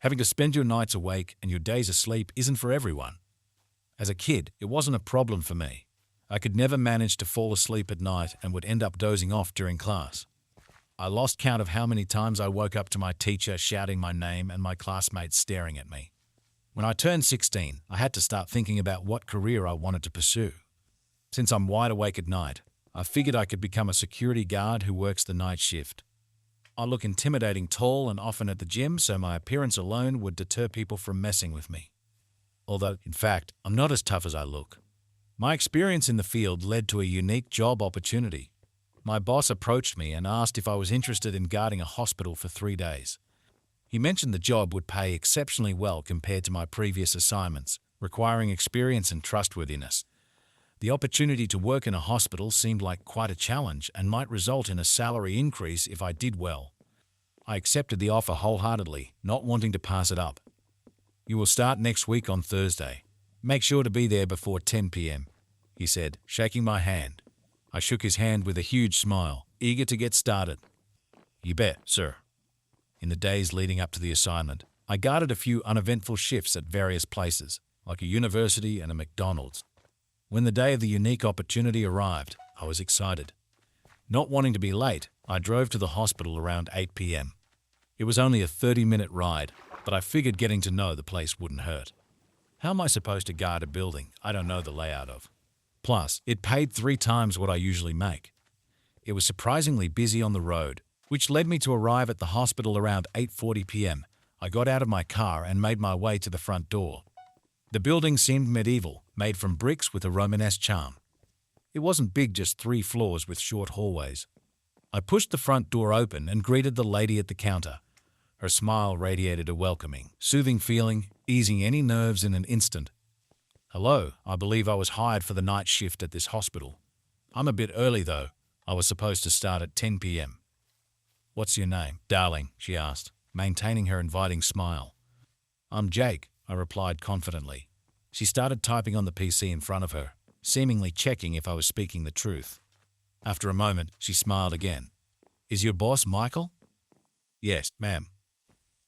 Having to spend your nights awake and your days asleep isn't for everyone. As a kid, it wasn't a problem for me. I could never manage to fall asleep at night and would end up dozing off during class. I lost count of how many times I woke up to my teacher shouting my name and my classmates staring at me. When I turned 16, I had to start thinking about what career I wanted to pursue. Since I'm wide awake at night, I figured I could become a security guard who works the night shift. I look intimidating tall and often at the gym, so my appearance alone would deter people from messing with me. Although, in fact, I'm not as tough as I look. My experience in the field led to a unique job opportunity. My boss approached me and asked if I was interested in guarding a hospital for 3 days. He mentioned the job would pay exceptionally well compared to my previous assignments, requiring experience and trustworthiness. The opportunity to work in a hospital seemed like quite a challenge and might result in a salary increase if I did well. I accepted the offer wholeheartedly, not wanting to pass it up. "You will start next week on Thursday. Make sure to be there before 10 p.m., he said, shaking my hand. I shook his hand with a huge smile, eager to get started. "You bet, sir." In the days leading up to the assignment, I guarded a few uneventful shifts at various places, like a university and a McDonald's. When the day of the unique opportunity arrived, I was excited. Not wanting to be late, I drove to the hospital around 8 p.m. It was only a 30-minute ride, but I figured getting to know the place wouldn't hurt. How am I supposed to guard a building I don't know the layout of? Plus, it paid 3 times what I usually make. It was surprisingly busy on the road, which led me to arrive at the hospital around 8:40 p.m. I got out of my car and made my way to the front door. The building seemed medieval, made from bricks with a Romanesque charm. It wasn't big, just 3 floors with short hallways. I pushed the front door open and greeted the lady at the counter. Her smile radiated a welcoming, soothing feeling, easing any nerves in an instant. "Hello, I believe I was hired for the night shift at this hospital. I'm a bit early though. I was supposed to start at 10 p.m. "What's your name, darling?" she asked, maintaining her inviting smile. "I'm Jake," I replied confidently. She started typing on the PC in front of her, seemingly checking if I was speaking the truth. After a moment, she smiled again. "Is your boss Michael?" "Yes, ma'am."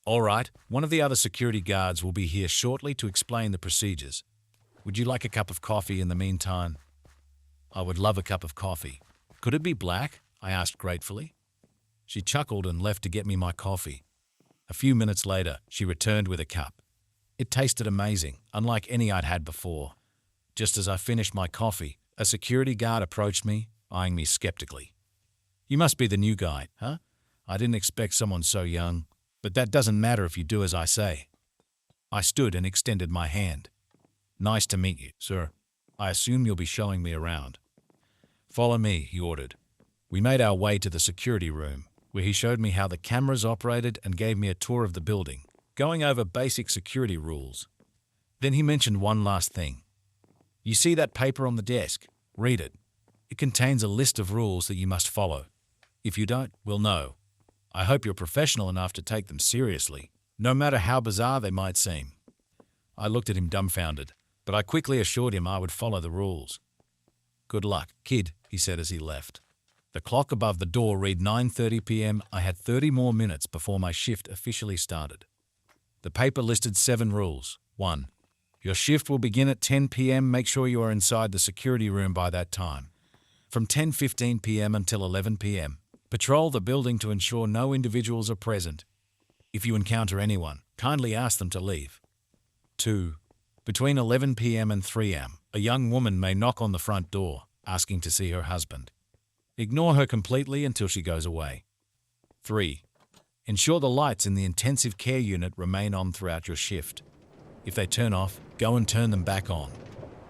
"All right, one of the other security guards will be here shortly to explain the procedures. Would you like a cup of coffee in the meantime?" "I would love a cup of coffee. Could it be black?" I asked gratefully. She chuckled and left to get me my coffee. A few minutes later, she returned with a cup. It tasted amazing, unlike any I'd had before. Just as I finished my coffee, a security guard approached me, eyeing me skeptically. "You must be the new guy, huh? I didn't expect someone so young. But that doesn't matter if you do as I say." I stood and extended my hand. "Nice to meet you, sir. I assume you'll be showing me around." "Follow me," he ordered. We made our way to the security room, where he showed me how the cameras operated and gave me a tour of the building, going over basic security rules. Then he mentioned one last thing. "You see that paper on the desk? Read it. It contains a list of rules that you must follow. If you don't, we'll know. I hope you're professional enough to take them seriously, no matter how bizarre they might seem." I looked at him dumbfounded, but I quickly assured him I would follow the rules. "Good luck, kid," he said as he left. The clock above the door read 9:30 p.m. I had 30 more minutes before my shift officially started. The paper listed 7 rules. 1. Your shift will begin at 10 p.m. Make sure you are inside the security room by that time. From 10:15 p.m. until 11 p.m., patrol the building to ensure no individuals are present. If you encounter anyone, kindly ask them to leave. 2. Between 11 p.m. and 3 a.m., a young woman may knock on the front door, asking to see her husband. Ignore her completely until she goes away. 3. Ensure the lights in the intensive care unit remain on throughout your shift. If they turn off, go and turn them back on.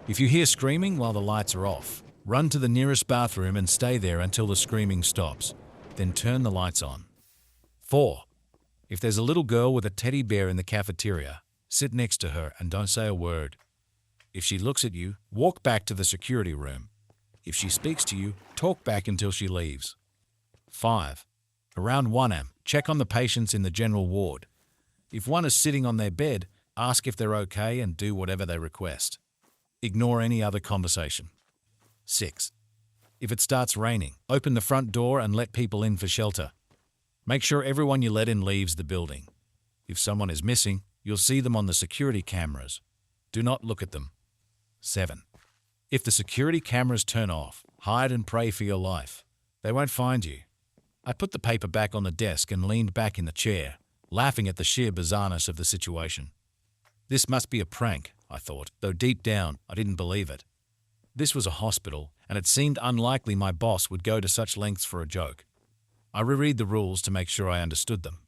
If you hear screaming while the lights are off, run to the nearest bathroom and stay there until the screaming stops. Then turn the lights on. 4. If there's a little girl with a teddy bear in the cafeteria, sit next to her and don't say a word. If she looks at you, walk back to the security room. If she speaks to you, talk back until she leaves. 5. Around 1 a.m., check on the patients in the general ward. If one is sitting on their bed, ask if they're okay and do whatever they request. Ignore any other conversation. 6. If it starts raining, open the front door and let people in for shelter. Make sure everyone you let in leaves the building. If someone is missing, you'll see them on the security cameras. Do not look at them. 7. If the security cameras turn off, hide and pray for your life. They won't find you. I put the paper back on the desk and leaned back in the chair, laughing at the sheer bizarreness of the situation. This must be a prank, I thought, though deep down I didn't believe it. This was a hospital, and it seemed unlikely my boss would go to such lengths for a joke. I reread the rules to make sure I understood them.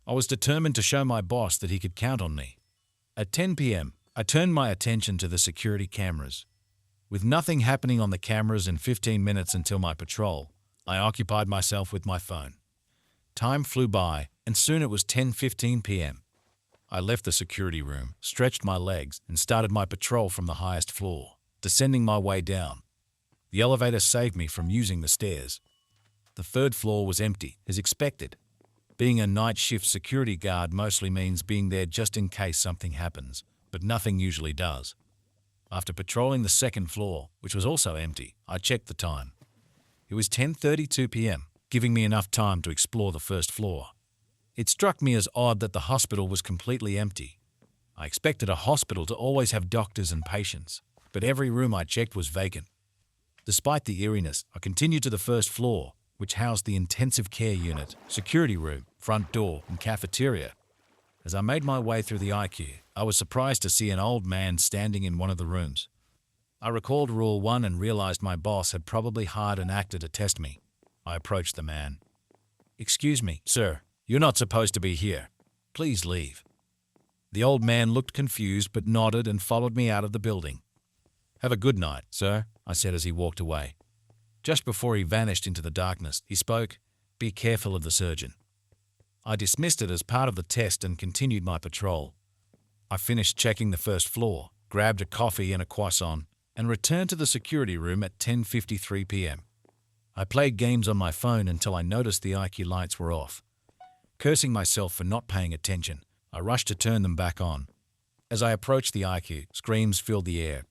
I was determined to show my boss that he could count on me. At 10 p.m., I turned my attention to the security cameras. With nothing happening on the cameras in 15 minutes until my patrol, I occupied myself with my phone. Time flew by, and soon it was 10:15 p.m. I left the security room, stretched my legs, and started my patrol from the highest floor, descending my way down. The elevator saved me from using the stairs. The third floor was empty, as expected. Being a night shift security guard mostly means being there just in case something happens, but nothing usually does. After patrolling the second floor, which was also empty, I checked the time. It was 10:32 p.m., giving me enough time to explore the first floor. It struck me as odd that the hospital was completely empty. I expected a hospital to always have doctors and patients, but every room I checked was vacant. Despite the eeriness, I continued to the first floor, which housed the intensive care unit, security room, front door, and cafeteria. As I made my way through the IQ, I was surprised to see an old man standing in one of the rooms. I recalled Rule 1 and realized my boss had probably hired an actor to test me. I approached the man. "Excuse me, sir, you're not supposed to be here. Please leave." The old man looked confused but nodded and followed me out of the building. "Have a good night, sir," I said as he walked away. Just before he vanished into the darkness, he spoke, "Be careful of the surgeon." I dismissed it as part of the test and continued my patrol. I finished checking the first floor, grabbed a coffee and a croissant, and returned to the security room at 10:53 p.m. I played games on my phone until I noticed the IQ lights were off. Cursing myself for not paying attention, I rushed to turn them back on. As I approached the IQ, screams filled the air.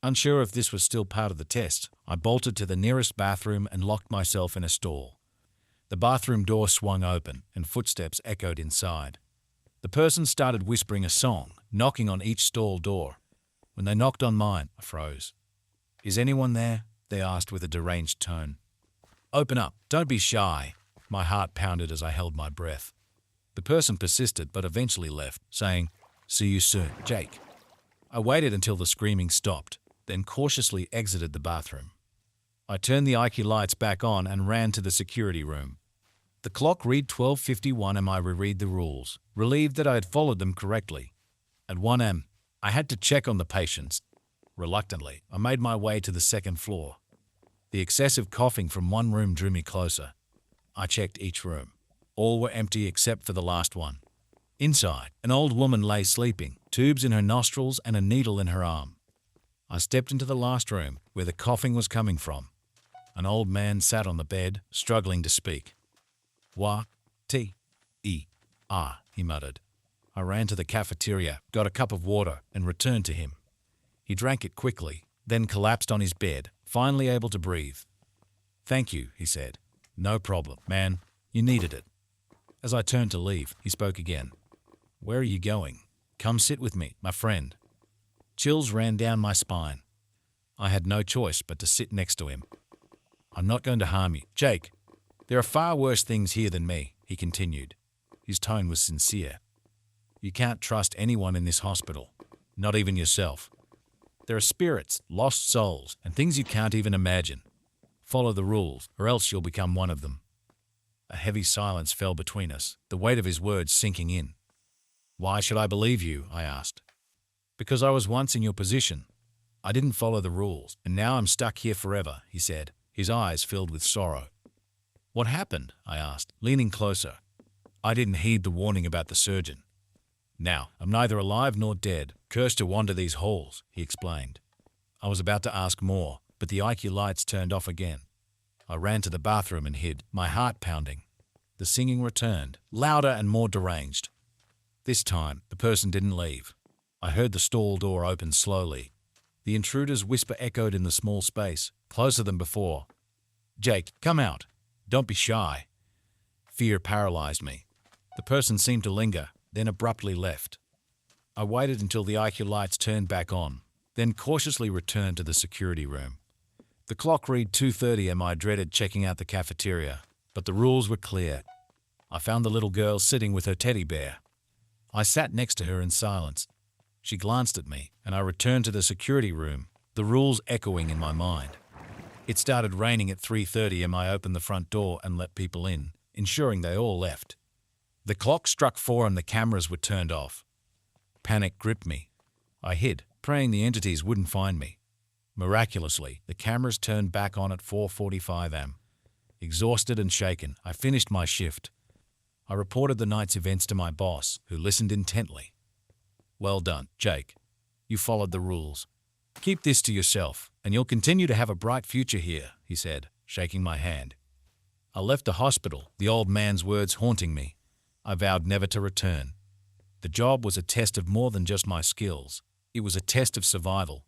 Unsure if this was still part of the test, I bolted to the nearest bathroom and locked myself in a stall. The bathroom door swung open and footsteps echoed inside. The person started whispering a song, knocking on each stall door. When they knocked on mine, I froze. "Is anyone there?" they asked with a deranged tone. "Open up, don't be shy." My heart pounded as I held my breath. The person persisted but eventually left, saying, "See you soon, Jake." I waited until the screaming stopped, then cautiously exited the bathroom. I turned the IQ lights back on and ran to the security room. The clock read 12:51 and I reread the rules, relieved that I had followed them correctly. At 1 a.m., I had to check on the patients. Reluctantly, I made my way to the second floor. The excessive coughing from one room drew me closer. I checked each room. All were empty except for the last one. Inside, an old woman lay sleeping, tubes in her nostrils and a needle in her arm. I stepped into the last room, where the coughing was coming from. An old man sat on the bed, struggling to speak. "Wa-ti-e-ah," he muttered. I ran to the cafeteria, got a cup of water, and returned to him. He drank it quickly, then collapsed on his bed, finally able to breathe. "Thank you," he said. "No problem, man. You needed it." As I turned to leave, he spoke again. "Where are you going? Come sit with me, my friend." Chills ran down my spine. I had no choice but to sit next to him. "I'm not going to harm you, Jake. There are far worse things here than me," he continued. His tone was sincere. "You can't trust anyone in this hospital, not even yourself. There are spirits, lost souls, and things you can't even imagine. Follow the rules, or else you'll become one of them." A heavy silence fell between us, the weight of his words sinking in. "Why should I believe you?" I asked. "Because I was once in your position. I didn't follow the rules, and now I'm stuck here forever," he said, his eyes filled with sorrow. "What happened?" I asked, leaning closer. "I didn't heed the warning about the surgeon. Now, I'm neither alive nor dead, cursed to wander these halls," he explained. I was about to ask more, but the IQ lights turned off again. I ran to the bathroom and hid, my heart pounding. The singing returned, louder and more deranged. This time, the person didn't leave. I heard the stall door open slowly. The intruder's whisper echoed in the small space, closer than before. "Jake, come out. Don't be shy." Fear paralyzed me. The person seemed to linger, then abruptly left. I waited until the IQ lights turned back on, then cautiously returned to the security room. The clock read 2:30 and I dreaded checking out the cafeteria, but the rules were clear. I found the little girl sitting with her teddy bear. I sat next to her in silence. She glanced at me, and I returned to the security room, the rules echoing in my mind. It started raining at 3:30 and I opened the front door and let people in, ensuring they all left. The clock struck 4 and the cameras were turned off. Panic gripped me. I hid, praying the entities wouldn't find me. Miraculously, the cameras turned back on at 4:45 am. Exhausted and shaken, I finished my shift. I reported the night's events to my boss, who listened intently. "Well done, Jake. You followed the rules. Keep this to yourself, and you'll continue to have a bright future here," he said, shaking my hand. I left the hospital, the old man's words haunting me. I vowed never to return. The job was a test of more than just my skills. It was a test of survival.